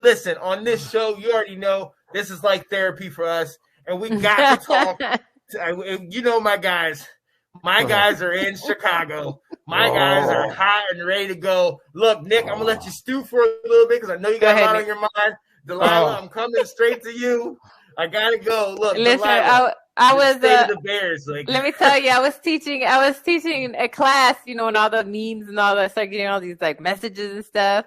listen, on this show, you already know this is like therapy for us, and we got to talk. You know, my guys are in Chicago. My guys are hot and ready to go. Look, Nick, I'm gonna let you stew for a little bit because I know you got a lot on your mind. Delilah, I'm coming straight to you. I gotta go. Look, listen, Delilah, I was the Bears. Like, let me tell you, I was teaching a class, you know, and all the memes and all that, start getting all these like messages and stuff.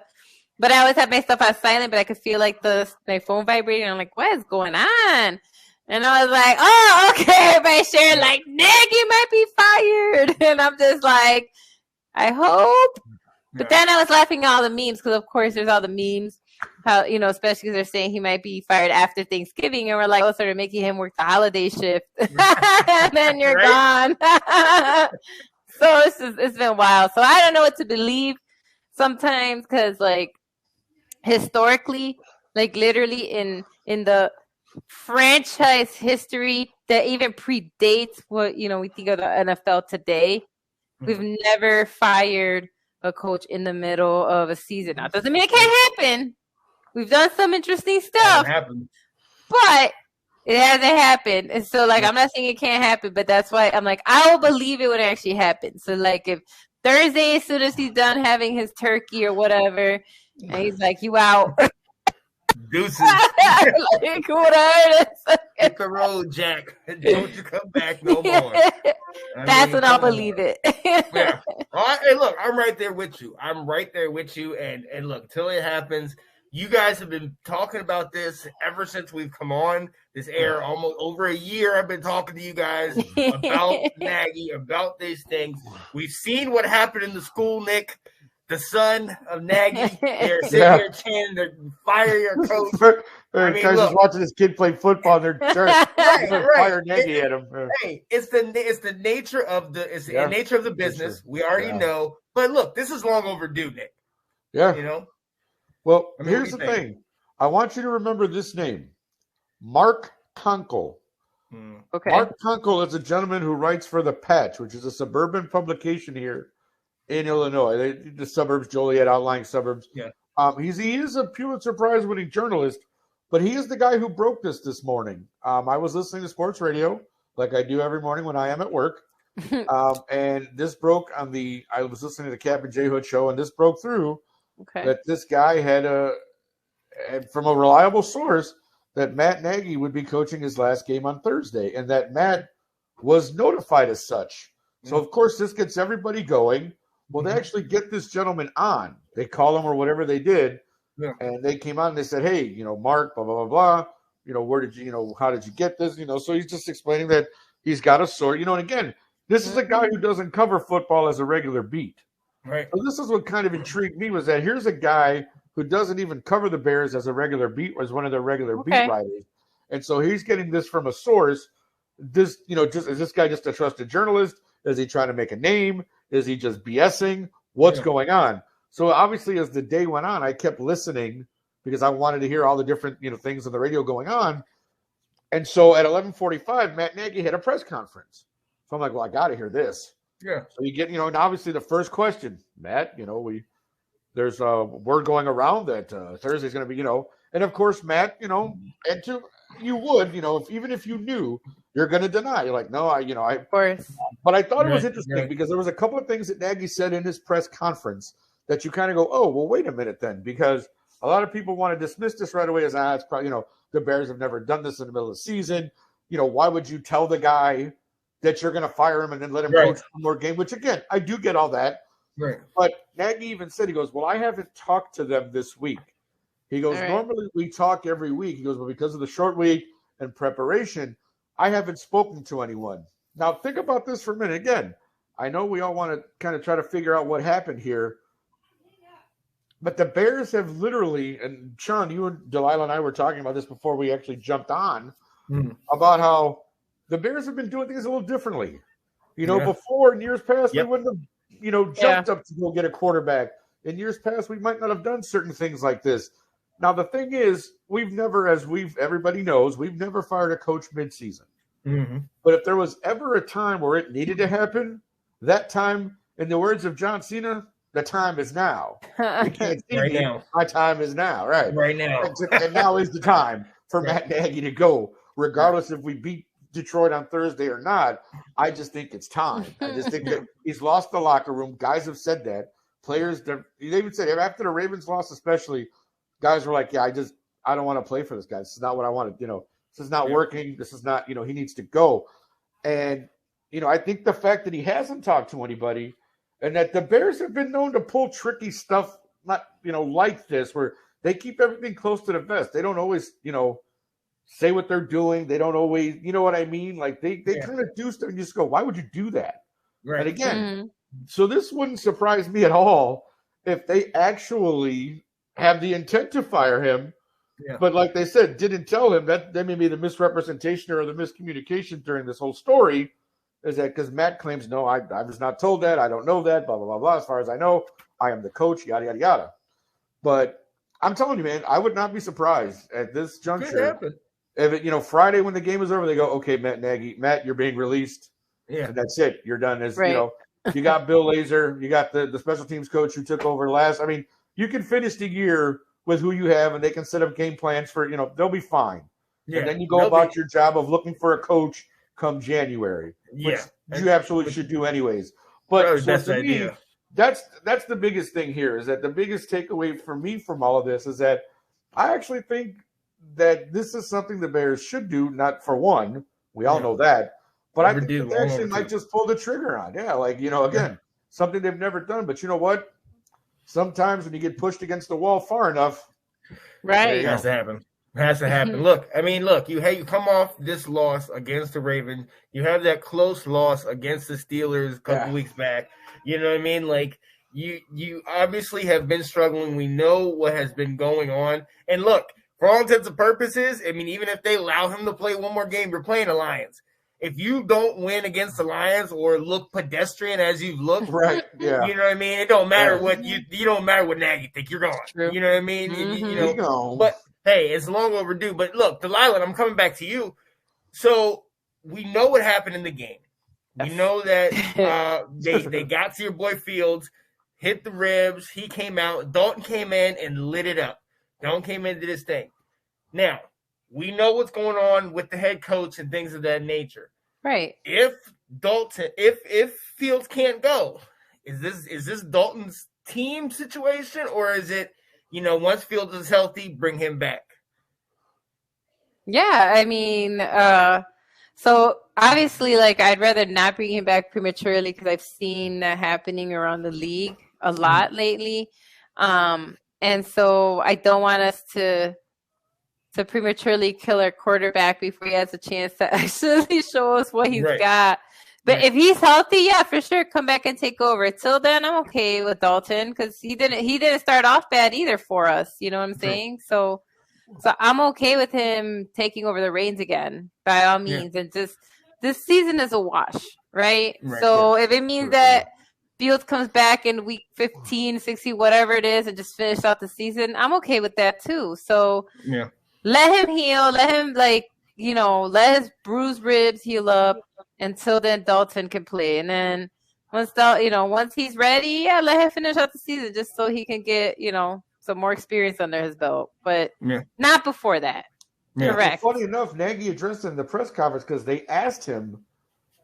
But I always have my stuff on silent, but I could feel like my phone vibrating. I'm like, what is going on? And I was like, oh, okay. Everybody sharing like, Nick, you might be fired. And I'm just like, I hope. But then I was laughing at all the memes because, of course, there's all the memes. How, you know, especially because they're saying he might be fired after Thanksgiving. And we're like, oh, so they're making him work the holiday shift. And then you're gone. So it's been wild. So I don't know what to believe sometimes because, like, historically, like literally in the franchise history that even predates what, you know, we think of the NFL today, we've never fired a coach in the middle of a season. Now, doesn't mean it can't happen. We've done some interesting stuff, but it hasn't happened. And so, like, I'm not saying it can't happen, but that's why I'm like, I will believe it when it actually happens. So, like, if Thursday, as soon as he's done having his turkey or whatever, and he's like, you out. Deuces. Like, what hit the road, Jack. Don't you come back no more. That's when I'll believe it. Yeah. Hey, look, I'm right there with you. And look, till it happens, you guys have been talking about this ever since we've come on this air. Almost over a year, I've been talking to you guys about Nagy, about these things. We've seen what happened in the school, Nick. The son of Nagy, they're sitting here chanting, they're fire your coach. Guys just watching this kid play football, and they're fire Nagy at him. Hey, it's the nature of the nature of the business. We already know, but look, this is long overdue, Nick. Yeah, you know. Well, here's the thing. I want you to remember this name, Mark Kunkel. Okay. Mark Kunkel is a gentleman who writes for The Patch, which is a suburban publication here in Illinois, the suburbs, Joliet, outlying suburbs. Yeah. He is a Pulitzer Prize-winning journalist, but he is the guy who broke this morning. I was listening to sports radio, like I do every morning when I am at work, and this broke I was listening to the Captain J. Hood show, and this broke through that this guy had from a reliable source, that Matt Nagy would be coaching his last game on Thursday, and that Matt was notified as such. So, of course, this gets everybody going. Well, they actually get this gentleman on. They call him or whatever they did, and they came on and they said, hey, you know, Mark, blah, blah, blah, blah. You know, where did you, you know, how did you get this? You know, so he's just explaining that he's got a sword. You know, and again, this is a guy who doesn't cover football as a regular beat. Right. So this is what kind of intrigued me, was that here's a guy who doesn't even cover the Bears as a regular beat, as one of their regular beat writers. And so he's getting this from a source. This, you know, just is this guy just a trusted journalist? Is he trying to make a name? Is he just BSing? What's going on? So obviously, as the day went on, I kept listening because I wanted to hear all the different, you know, things on the radio going on. And so at 11:45, Matt Nagy had a press conference. So I'm like, well, I got to hear this. Yeah. So you get, you know, and obviously the first question, Matt, you know, there's a word going around that Thursday's going to be, you know, and of course, Matt, you know, you would, you know, even if you knew, you're going to deny. You're like, no, of course. But I thought it was interesting because there was a couple of things that Nagy said in his press conference that you kind of go, oh, well, wait a minute then, because a lot of people want to dismiss this right away as, it's probably, you know, the Bears have never done this in the middle of the season. You know, why would you tell the guy that you're going to fire him and then let him coach one more game? Which, again, I do get all that. Right. But Nagy even said, he goes, well, I haven't talked to them this week. He goes, normally we talk every week. He goes, well, because of the short week and preparation, I haven't spoken to anyone. Now, think about this for a minute. Again, I know we all want to kind of try to figure out what happened here. But the Bears have literally, and Sean, you and Delilah and I were talking about this before we actually jumped on, about how the Bears have been doing things a little differently. You know, before in years past, we wouldn't have, you know, jumped up to go get a quarterback. In years past, we might not have done certain things like this. Now, the thing is, we've never, everybody knows, we've never fired a coach midseason. But if there was ever a time where it needed to happen, that time, in the words of John Cena, the time is now. You can't see Right me. now. My time is now. Right. Right now. And now is the time for Matt Nagy to go, regardless if we beat Detroit on Thursday or not. I just think it's time. I just think that he's lost the locker room. Guys have said that. Players, they even said after the Ravens lost, especially, guys were like, "Yeah, I don't want to play for this guy. This is not what I wanted. This is not working. This is not. He needs to go." And I think the fact that he hasn't talked to anybody, and that the Bears have been known to pull tricky stuff, not like this, where they keep everything close to the vest. They don't always, say what they're doing. They don't always, you know what I mean? Like they kind of do stuff and you just go, why would you do that? Right. And again, so this wouldn't surprise me at all if they actually have the intent to fire him. Yeah. But like they said, didn't tell him. That may be the misrepresentation or the miscommunication during this whole story, is that because Matt claims, no, I was not told that. I don't know that, blah, blah, blah, blah. As far as I know, I am the coach, yada, yada, yada. But I'm telling you, man, I would not be surprised at this juncture if it, Friday when the game is over, they go, okay, Matt Nagy, you're being released. Yeah. And that's it. You're done. You got Bill Lazor, you got the special teams coach who took over last. I mean, you can finish the year with who you have, and they can set up game plans for, they'll be fine. Yeah. And then you go about your job of looking for a coach come January, which you absolutely should do anyways. But so to me, that's the biggest thing here, is that the biggest takeaway for me from all of this is that I actually think that this is something the Bears should do, not for one. We all know that. But I think they actually might just pull the trigger on. Yeah, again, something they've never done. But you know what? Sometimes when you get pushed against the wall far enough, it has to happen. It has to happen. Look, you come off this loss against the Ravens. You have that close loss against the Steelers a couple weeks back. You know what I mean? Like, you obviously have been struggling. We know what has been going on. And look, for all intents and purposes, even if they allow him to play one more game, you're playing the Lions. If you don't win against the Lions or look pedestrian as you've looked, right? Yeah. You know what I mean? It don't matter what you don't matter what Nagy think, you're gone. True. You know what I mean? Mm-hmm. But hey, it's long overdue. But look, Delilah, I'm coming back to you. So we know what happened in the game. We know that they got to your boy Fields, hit the ribs. He came out. Dalton came in and lit it up. Dalton came into this thing. Now, we know what's going on with the head coach and things of that nature. Right. If Fields can't go, is this Dalton's team situation, or is it, once Fields is healthy, bring him back? Yeah, so obviously, I'd rather not bring him back prematurely because I've seen that happening around the league a lot lately. And so I don't want us to prematurely kill our quarterback before he has a chance to actually show us what he's got. But if he's healthy, yeah, for sure, come back and take over. Till then, I'm okay with Dalton because he didn't start off bad either for us. You know what I'm saying? So I'm okay with him taking over the reins again, by all means. And just this season is a wash, right? So if it means that Fields comes back in week 15, 16, whatever it is, and just finish out the season, I'm okay with that too. So let him heal. Let him let his bruised ribs heal up until then Dalton can play. And then once he's ready, let him finish out the season just so he can get, some more experience under his belt. But not before that. Yeah. Correct. Funny enough, Nagy addressed it in the press conference because they asked him,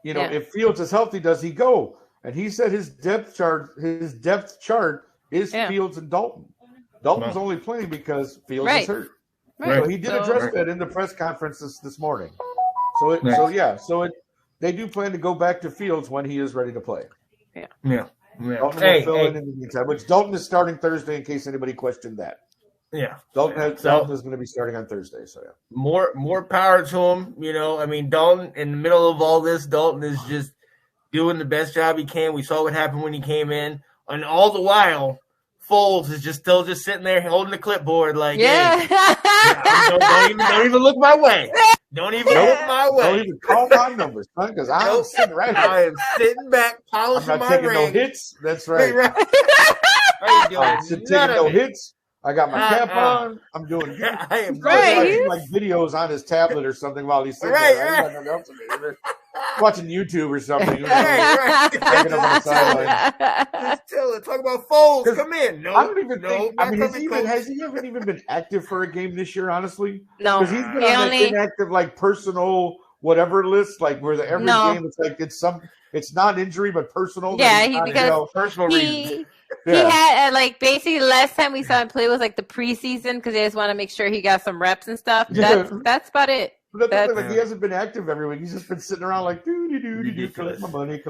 if Fields is healthy, does he go? And he said his depth chart is Fields and Dalton. Dalton's only playing because Fields is hurt. Right. So he did address that in the press conference this morning. So they do plan to go back to Fields when he is ready to play. Yeah. Dalton will fill in the meantime, which Dalton is starting Thursday in case anybody questioned that. Yeah. Dalton is going to be starting on Thursday. So more power to him. Dalton, in the middle of all this, Dalton is just doing the best job he can. We saw what happened when he came in, and all the while, Foles is still sitting there holding the clipboard, like, hey, don't even look my way. Don't even look my way. Don't even call my numbers, son, because I'm sitting right here. I am sitting back, polishing I'm not my taking ring. no hits. That's right. How you doing? I'm taking no hits. I got my cap on. I'm doing I am watching like videos on his tablet or something while he's sitting there. I ain't got nothing else to do. watching YouTube or something. Right. Taking him on the sideline. Just tell it. Talk about Foles. Come in. No, I don't even no, think. not I mean, coming, has he even been active for a game this year? Honestly, No, because he's been on the inactive, like personal whatever list, like where every game it's like it's not injury but personal. Yeah, personal reasons. He had like basically the last time we saw him play was like the preseason because they just want to make sure he got some reps and stuff. That's about it. But he hasn't been active every week. He's just been sitting around like do collect my money.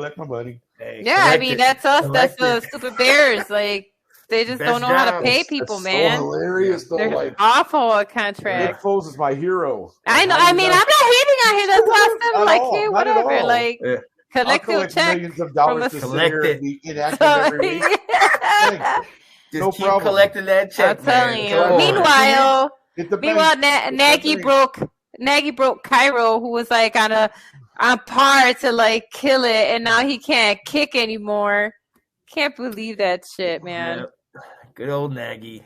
Hey, yeah, I mean that's us. That's the stupid Bears. Like they just don't know how to pay people, man. So hilarious though. They're like awful at contract. Nick Foles is my hero. I know. I mean, I'm not hating on him. That's awesome. Like, hey, whatever. Like, collect your check millions of dollars to sit here and be inactive every week. Just keep collecting that check. I'm telling you. Meanwhile, Nagy broke Cairo, who was like on par to like kill it, and now he can't kick anymore. Can't believe that shit, man. Yep. Good old Nagy.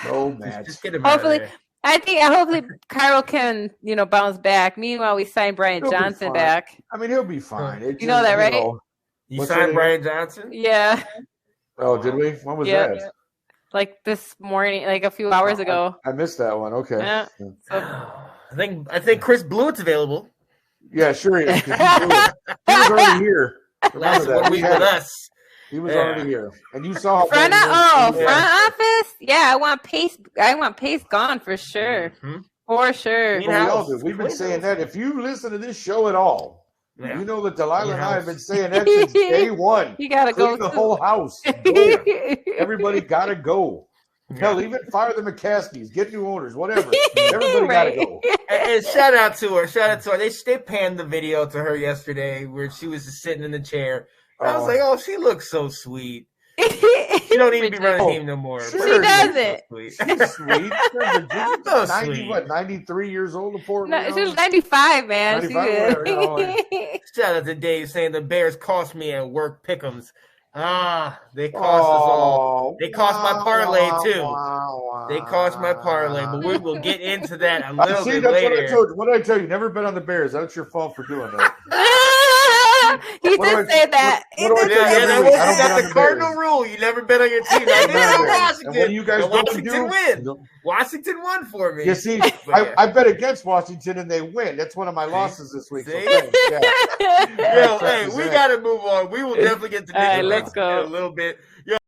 No match. Just get him hopefully, out of there. hopefully Cairo can bounce back. Meanwhile, we signed Brian Johnson back. I mean, he'll be fine. You know that, right? You signed Brian Johnson? Yeah. Oh, did we? When was that? Like this morning, like a few hours ago. I missed that one. Okay. Yeah. So, I think Chris Blewett's available. Yeah, sure he is. He was already here. Last week with us. He was already here, and you saw front office. Yeah, I want Pace gone for sure. Mm-hmm. For sure. We all do. We've been saying that. If you listen to this show at all, you know that Delilah and I have been saying that since day one. You gotta go the whole house. Go. Everybody gotta go. Hell, even fire the McCaskies, get new owners, whatever. Everybody gotta go. And shout out to her. They panned the video to her yesterday where she was just sitting in the chair. I was like, oh, she looks so sweet. She don't even be running the team no more. She doesn't. She's sweet. So 90, sweet. What, 93 years old? She was 95, man. 95, Shout out to Dave saying the Bears cost me at work pick'ems. They cost us all. They cost my parlay too. They cost my parlay, but we will get into that a little bit later. What did I tell you? Never bet on the Bears. That's your fault for doing that. He did say that. That's the cardinal rule. You never bet on your team. Washington. And what do you guys Washington win. Washington won for me. You see, I bet against Washington and they win. That's one of my losses this week. So Yo, hey, we got to move on. We will definitely get to let's go in a little bit. Yo,